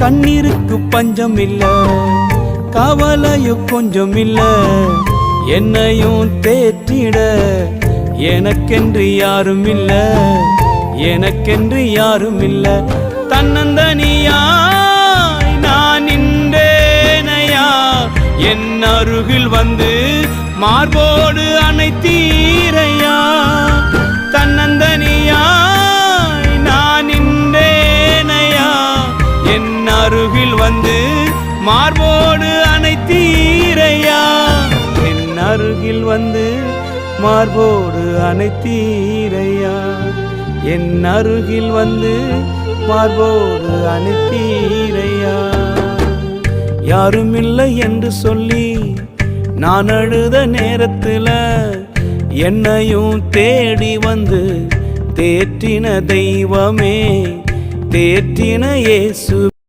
கண்ணீருக்கு பஞ்சம் இல்ல, கவலையும் கொஞ்சம் இல்ல. என்னையும் தேற்றிட எனக்கென்று யாரும் இல்ல, எனக்கென்று யாரும் இல்ல. தன்னந்தனியாய் நான் நின்றேனையா, என் அருகில் வந்து மார்போடு அணைத்தீரையா. தன்னந்தனியாய் நான் நின்றேனையா, என் அருகில் வந்து மார்போடு அணைத்தீரையா. என் அருகில் வந்து மார்போடு அணைத்தீரையா, என் அருகில் வந்து மார்போடு அணைத்தீரையா. யாருமில்லை என்று சொல்லி நான் அழுத நேரத்துல என்னையும் தேடி வந்து தேற்றின தெய்வமே, தேற்றின இயேசு.